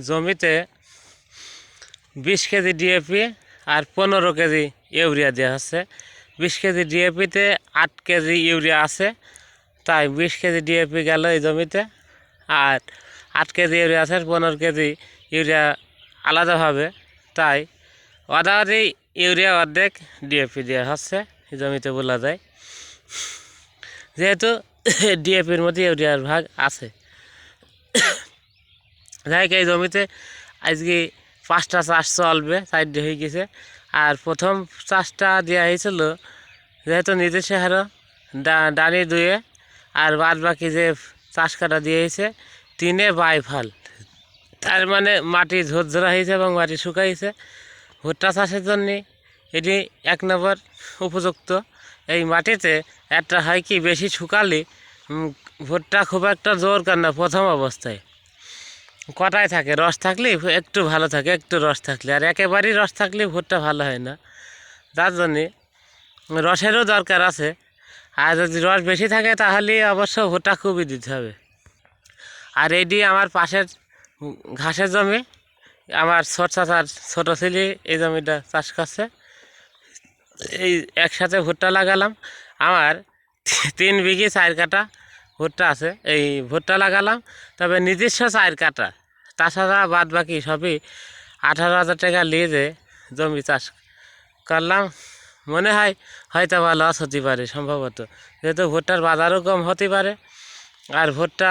জমিতে 20 KG DAP আর 15 KG urea দেওয়া হচ্ছে। 20 কেজি ডিএপিতে 8 কেজি ইউরিয়া আছে, তাই 20 কেজি ডিএপি গেল এই জমিতে, আর 8 কেজি ইউরিয়া আছে, 15 কেজি ইউরিয়া আলাদাভাবে, তাই অর্ধেক ইউরিয়া অর্ধেক ডিএপি দেওয়া হচ্ছে এই জমিতে বলা যায়, যেহেতু ডিএপির মধ্যে ইউরিয়ার ভাগ আছে। যাই এই জমিতে আজকে 5টা চাষ চলবে, 4টে হয়ে গেছে। আর প্রথম চাষটা দেওয়া হয়েছিল যেহেতু নিজস্ব হারও ডানি দুয়ে, আর বাদ বাকি যে চাষ কাটা দিয়েছে 3 বাইফাল, তার মানে মাটি ঝরঝরা হয়েছে এবং মাটি শুকাইছে। ভুট্টা চাষের জন্য এটি 1 নম্বর উপযুক্ত। এই মাটিতে একটা হয় কি, বেশি শুকালে ভুট্টা খুব একটা জোর করে না প্রথম অবস্থায়, কটায় থাকে, রস থাকলে একটু ভালো থাকে, একটু রস থাকলে, আর একেবারেই রস থাকলে ভুট্টা ভালো হয় না। যার জন্যে রসেরও দরকার আছে, আর যদি রস বেশি থাকে তাহলে অবশ্য ভুট্টা খুবই দিতে হবে। আর এইটি আমার পাশের ঘাসের জমি, আমার ছোটো ছেলে এই জমিটা চাষ করছে। এই একসাথে ভুট্টা লাগালাম, আমার 3 বিঘে 4 কাঠা ভুট্টা আছে, এই ভুট্টা লাগালাম। তবে নিজস্ব 4 কাঠা, তাছাড়া বাদ বাকি সবই 18,000 টাকা লিজে জমি চাষ করলাম। মনে হয় হয়তো বা লস হতে পারে সম্ভবত, যেহেতু ভুট্টার বাজারও কম হতে পারে। আর ভুট্টা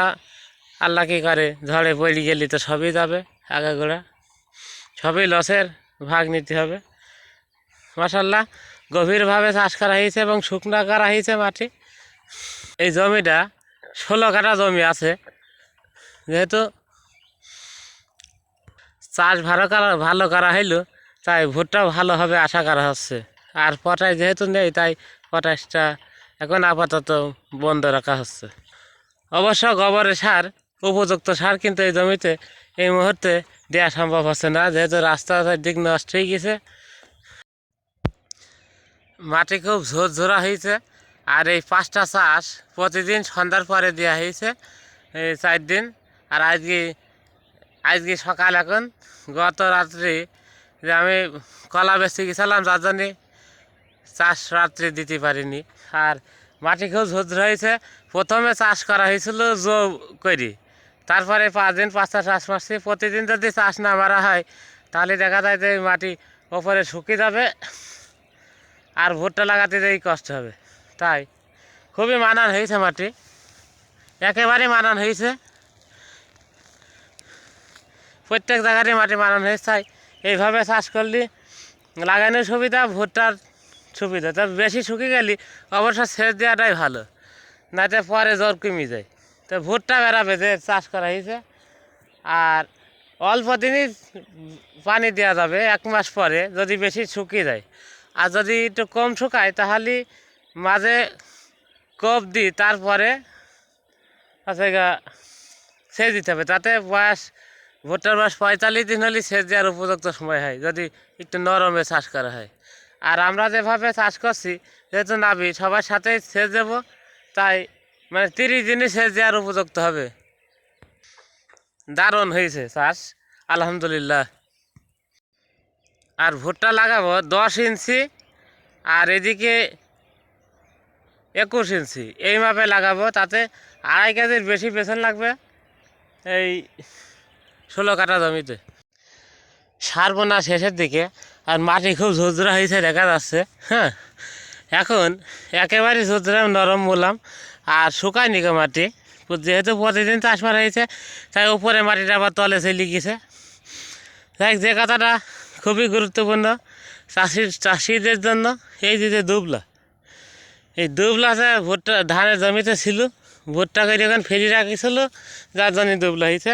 আল্লাহ কী করে, ঝড়ে পড়ে গেলে তো সবই যাবে, আগাগোড়া সবই লসের ভাগ নিতে হবে। মাশাআল্লাহ গভীরভাবে চাষ করা হয়েছে এবং শুকনো করা হয়েছে মাটি। এই জমিটা 16 কাঠা জমি আছে, যেহেতু চাষ ভালো করা হইলো, তাই ভুট্টাও ভালো হবে আশা করা হচ্ছে। আর পটাশ যেহেতু নেই, তাই পটাশটা এখন আপাতত বন্ধ রাখা হচ্ছে। অবশ্য গোবরের সার উপযুক্ত সার কিন্তু এই জমিতে এই মুহূর্তে দেওয়া সম্ভব হচ্ছে না, যেহেতু রাস্তার দিক নষ্ট হয়ে গেছে, মাটি খুব ঝরঝরা হয়েছে। আর এই 5টা চাষ প্রতিদিন সন্ধ্যার পরে দেওয়া হয়েছে, এই 4 দিন। আর আজকে সকাল, এখন গত রাত্রি যে আমি কলা বেচতে গেছিলাম, যার জন্যে চাষ রাত্রে দিতে পারিনি। আর মাটি খুব ঝরঝরা হয়েছে। প্রথমে চাষ করা হয়েছিল জো করি, তারপরে 5 দিন 5টা চাষ মারছি। প্রতিদিন যদি চাষ না মারা হয় তাহলে দেখা যায় যে মাটি ওপরে শুকিয়ে যাবে, আর ভুট্টা লাগাতে যেই কষ্ট হবে। তাই খুবই মানান হয়েছে মাটি, একেবারেই মানান হয়েছে, প্রত্যেক জায়গারই মাটি মানান হয়েছে। তাই এইভাবে চাষ করলে লাগানোর সুবিধা, ভুট্টার সুবিধা। তবে বেশি শুকিয়ে গেলে অবশ্য সেচ দেওয়াটাই ভালো, নাতে পরে জ্বর কমে যায়। তো ভুট্টা বেড়াবে যে চাষ করা হয়েছে, আর অল্প দিনই পানি দেওয়া যাবে 1 মাস পরে যদি বেশি শুকিয়ে যায়। আর যদি একটু কম শুকায় তাহলে মাঝে কোপ দিই, তারপরে আছে সেচ দিতে হবে। তাতে ভুট্টার বয়স 45 দিন হলে সেচ দেওয়ার উপযুক্ত সময় হয়, যদি একটু নরমে চাষ করা হয়। আর আমরা যেভাবে চাষ করছি, যেহেতু নাবি সবার সাথেই সেচ দেবো, তাই মানে 30 দিনই সেচ দেওয়ার উপযুক্ত হবে। দারুণ হয়েছে চাষ আলহামদুলিল্লাহ। আর ভুট্টা লাগাবো 10 ইঞ্চি, আর এদিকে 21 ইঞ্চি, এই মাপে লাগাবো। তাতে 2.5 কেজির বেশি পেছন লাগবে এই 16 কাঠা জমিতে। সার বোনা শেষের দিকে, আর মাটি খুব ঝুরঝুরা হয়েছে দেখা যাচ্ছে। হ্যাঁ, এখন একেবারে ঝুরঝুরা নরম বললাম, আর শুকায়নি গো মাটি, যেহেতু প্রতিদিন চাষ মারা হয়েছে, তাই উপরে মাটিটা আবার তলে চলে গেছে। তাই যে কথাটা খুবই গুরুত্বপূর্ণ চাষিদের জন্য, এই যে দুবলা, এই দুবলাতে ভুট্টা ধানের জমিতে ছিল, ভুট্টা করে এখন ফেরি রাখিছিল, যার জন্য দুবলা হয়েছে।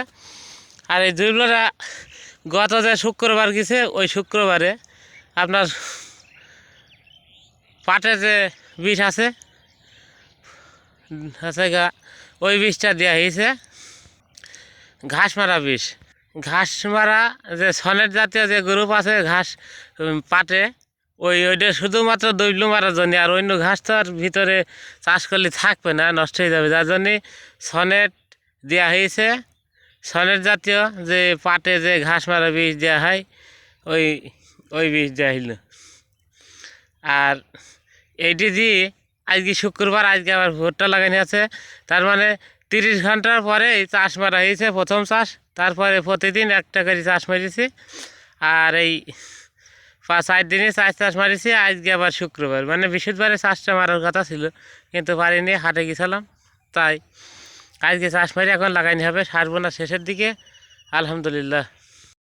আর এই দুবলাটা গত যে শুক্রবার গেছে, ওই শুক্রবারে আপনার পাটে যে বিষ আছে ওই বিষটা দেওয়া হয়েছে, ঘাস মারা বিষ। ঘাস মারা যে সনেট জাতীয় যে গ্রুপ আছে ঘাস পাটে, ওইটা শুধুমাত্র দৈল মারার জন্য, আর অন্য ঘাস তো আর ভিতরে চাষ করলে থাকবে না, নষ্ট হয়ে যাবে, যার জন্যে সনেট দেওয়া হয়েছে সনের জাতীয় যে পাটে যে ঘাস মারা বীজ দেওয়া হয় ওই ওই বীজ দেওয়া হইল। আর এইটি দিয়ে আজকে শুক্রবার, আজকে আবার ভুট্টা লাগানো আছে। তার মানে 30 ঘন্টার পরে চাষ মারা হয়েছে, প্রথম চাষ। তারপরে প্রতিদিন একটা করে চাষ মারিছি। আর এই 5-8 দিনে চাষ মারিছি। আজকে আবার শুক্রবার, মানে বৃহস্পতিবারে চাষটা মারার কথা ছিল, কিন্তু পারিনি, হাটে গেছিলাম। তাই আজকে চাষ মারি এখন লাগাইনি হবে, সারবো না শেষের দিকে। আলহামদুলিল্লাহ।